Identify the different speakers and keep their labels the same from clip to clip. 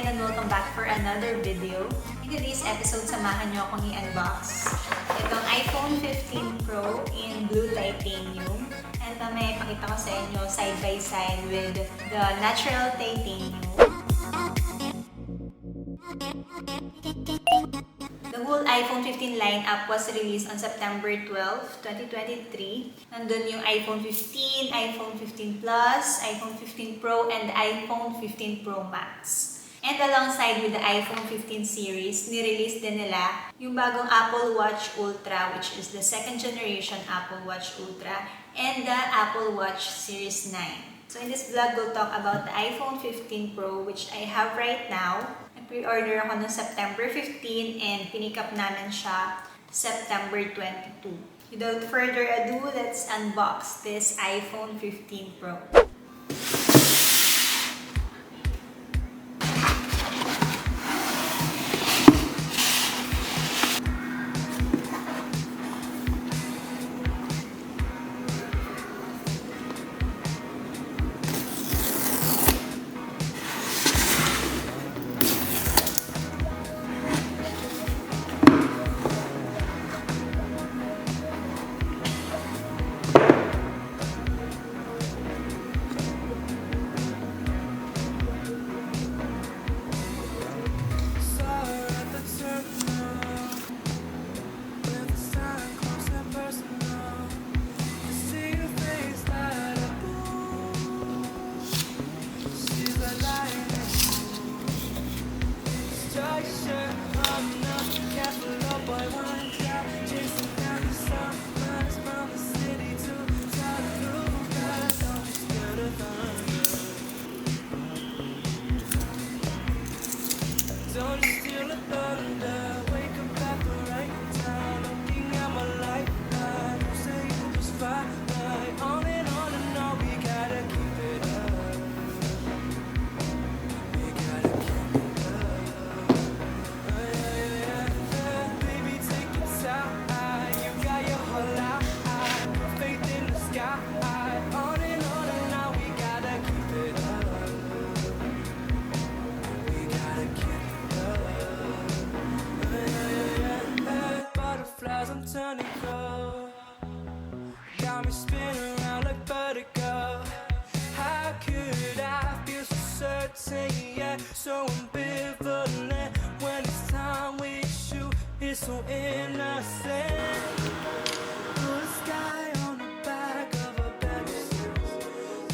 Speaker 1: again and welcome back for another video. In today's episode, samahan nyo akong i-unbox itong iPhone 15 Pro in Blue Titanium. And may ipakita ko sa inyo side by side with the Natural Titanium. The whole iPhone 15 lineup was released on September 12, 2023. Nandun yung iPhone 15, iPhone 15 Plus, iPhone 15 Pro, and iPhone 15 Pro Max. And alongside with the iPhone 15 series, nirelease din nila yung bagong Apple Watch Ultra, which is the second generation Apple Watch Ultra, and the Apple Watch Series 9. So in this vlog, we'll talk about the iPhone 15 Pro, which I have right now. Pre-order ako noong September 15 and pinick up namin siya September 22. Without further ado, let's unbox this iPhone 15 Pro.
Speaker 2: I'm turning cold, got me spinning around like vertigo. How could I feel so certain, yet so ambivalent? When it's time with you, it's so innocent. Blue sky on the back of a Pegasus,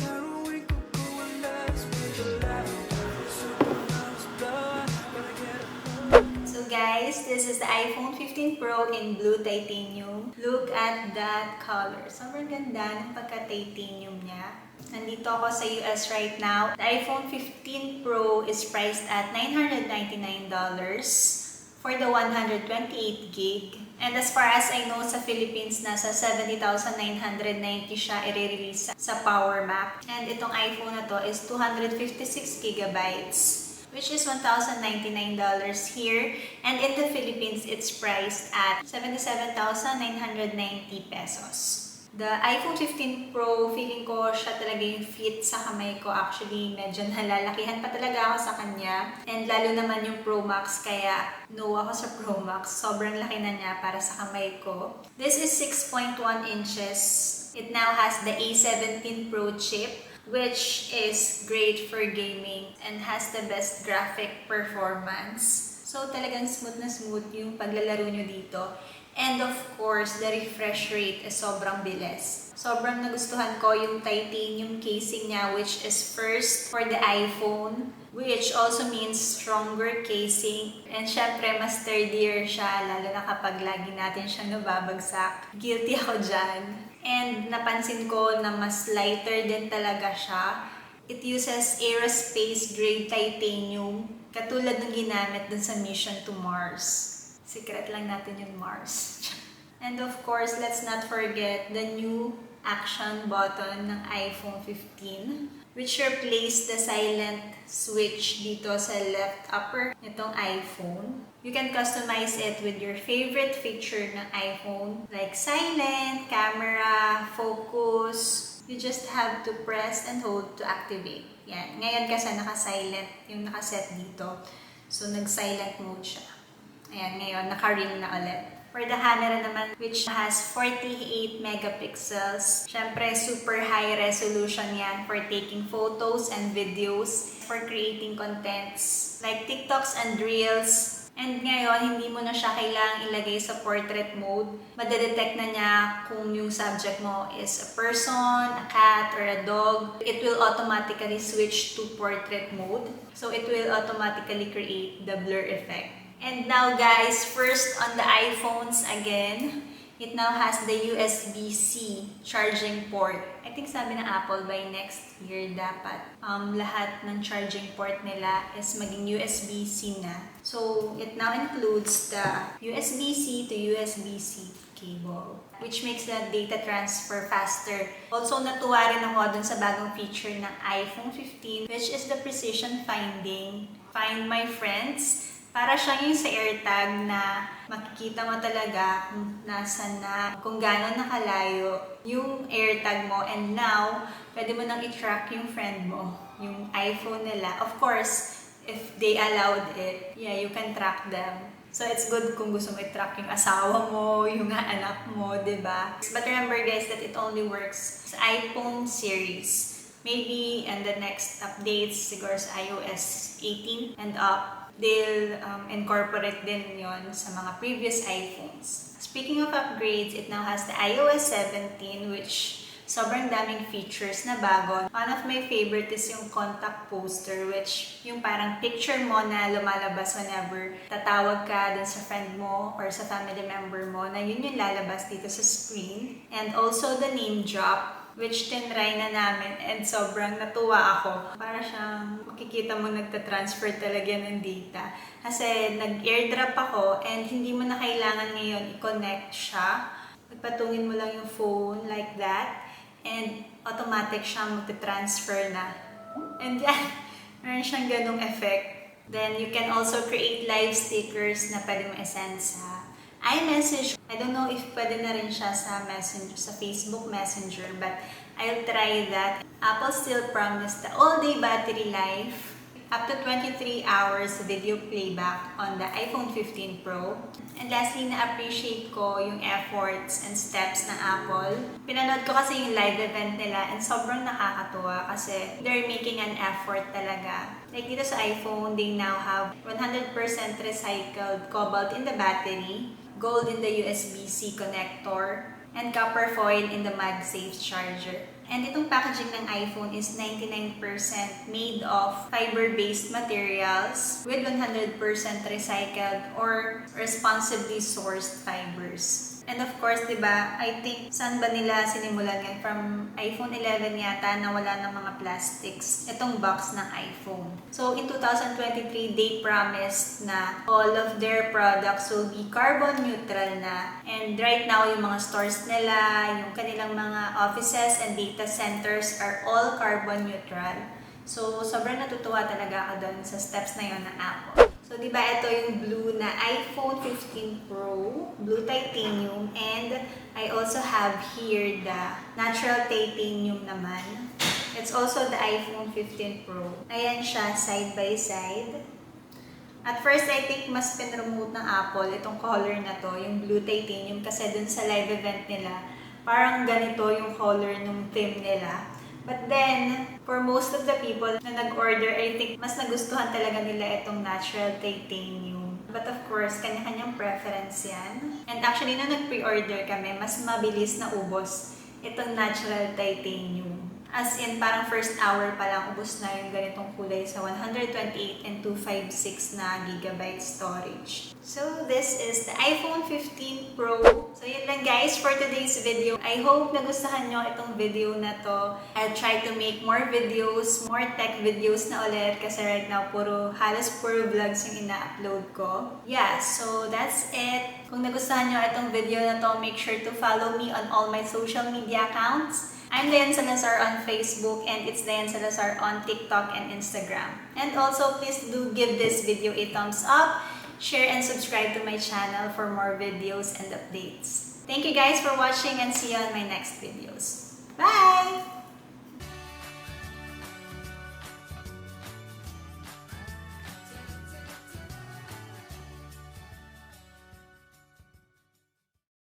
Speaker 2: got a winkle going nuts with the light. Supernovas blow up, gotta get it.
Speaker 1: So guys, this is the iPhone 15 Pro in Blue Titanium. Look at that color. Sobrang ganda ng pagka-titanium niya. Nandito ako sa US right now. The iPhone 15 Pro is priced at $999 for the 128 gig. And as far as I know, sa Philippines, nasa 70,990 siya i-release sa Power Mac. And itong iPhone na to is 256 gigabytes, which is $1,099 here. And in the Philippines, it's priced at 77,990 pesos. The iPhone 15 Pro, feeling ko siya talaga yung fit sa kamay ko. Actually, medyo nalalakihan pa talaga ako sa kanya. And lalo naman yung Pro Max, kaya no ako sa Pro Max. Sobrang laki na niya para sa kamay ko. This is 6.1 inches. It now has the A17 Pro chip, which is great for gaming and has the best graphic performance. So talagang smooth na smooth yung paglalaro nyo dito. And of course, the refresh rate is sobrang bilis. Sobrang nagustuhan ko yung titanium casing niya, which is first for the iPhone, which also means stronger casing. And syempre, mas sturdier siya, lalo na kapag lagi natin siya nababagsak. Guilty ako dyan. And napansin ko na mas lighter din talaga siya. It uses aerospace grade titanium, katulad ng ginamit dun sa Mission to Mars. Secret lang natin yung Mars. And of course, let's not forget the new action button ng iPhone 15, which replaced the silent switch dito sa left upper nitong iPhone. You can customize it with your favorite feature ng iPhone, like silent, camera, focus, You just have to press and hold to activate. Yan. Ngayon kasi naka-silent yung nakaset dito. So, nag-silent mode siya. Ayan, ngayon, naka-ring na ulit. For the camera naman, which has 48 megapixels. Syempre, super high resolution yan for taking photos and videos, for creating contents like TikToks and Reels. And ngayon, hindi mo na siya kailangang ilagay sa portrait mode. Madedetect na niya kung yung subject mo is a person, a cat, or a dog. It will automatically switch to portrait mode. So, it will automatically create the blur effect. And now guys, first on the iPhones again, it now has the USB-C charging port. I think sabi ng Apple by next year dapat lahat ng charging port nila is maging USB-C na. So it now includes the USB-C to USB-C cable, which makes the data transfer faster. Also, natuwa rin ako dun sa bagong feature ng iPhone 15, which is the precision finding. Find my friends. Para siyang yung sa AirTag na makikita mo talaga kung nasan na, kung gano'n nakalayo yung AirTag mo. And now, pwede mo nang i-track yung friend mo, yung iPhone nila. Of course, if they allowed it, yeah, you can track them. So, it's good kung gusto mo i-track yung asawa mo, yung anak mo, diba? But remember guys that it only works sa iPhone series. Maybe in the next updates, siguro sa iOS 18 and up, they'll incorporate din yon sa mga previous iPhones. Speaking of upgrades, it now has the iOS 17, which sobrang daming features na bago. One of my favorite is yung contact poster, which yung parang picture mo na lumalabas whenever tatawag ka dun sa friend mo or sa family member mo, na yun yung lalabas dito sa screen. And also the name drop, which tinry na namin and sobrang natuwa ako. Para siyang makikita mo nagtatransfer talaga ng data. Kasi nag-airdrop ako and hindi mo na kailangan ngayon i-connect siya. Pagpatungin mo lang yung phone like that and automatic siyang magtatransfer na. And yan, meron siyang ganung effect. Then you can also create live stickers na pwede mo i-send sa iMessage. I don't know if pwede na rin siya sa Messenger, sa Facebook Messenger, but I'll try that. Apple still promised the all-day battery life, up to 23 hours video playback on the iPhone 15 Pro. And lastly, na-appreciate ko yung efforts and steps ng Apple. Pinanood ko kasi yung live event nila and sobrang nakakatuwa kasi they're making an effort talaga. Like dito sa iPhone, they now have 100% recycled cobalt in the battery, gold in the USB-C connector, and copper foil in the MagSafe charger. And itong packaging ng iPhone is 99% made of fiber-based materials with 100% recycled or responsibly sourced fibers. And of course, diba, I think, saan ba nila sinimulan yan? From iPhone 11 yata na wala ng mga plastics itong box ng iPhone. So, in 2023, they promised na all of their products will be carbon neutral na. And right now, yung mga stores nila, yung kanilang mga offices and data centers are all carbon neutral. So, sobrang natutuwa talaga ako doon sa steps na yon ng Apple. So, di ba ito yung blue na iPhone 15 Pro, blue titanium, and I also have here the natural titanium naman. It's also the iPhone 15 Pro. Ayan siya, side by side. At first, I think mas pinromote ng Apple itong color na to, yung blue titanium, kasi dun sa live event nila, parang ganito yung color ng theme nila. But then, for most of the people na nag-order, I think mas nagustuhan talaga nila itong natural titanium. But of course, kanya-kanyang preference yan. And actually, na nag-pre-order kami, mas mabilis na ubos itong natural titanium. As in, parang first hour pa lang ubos na yung ganitong kulay sa 128 and 256 na gigabyte storage. So, this is the iPhone 15 Pro. So, yun lang guys for today's video. I hope nagustuhan nyo itong video na to. I'll try to make more videos, more tech videos na ulit kasi right now halos puro vlogs yung ina-upload ko. Yeah, so that's it. Kung nagustuhan nyo itong video na to, make sure to follow me on all my social media accounts. I'm Dayan Salazar on Facebook and it's Dayan Salazar on TikTok and Instagram. And also, please do give this video a thumbs up, share and subscribe to my channel for more videos and updates. Thank you guys for watching and see you on my next videos. Bye!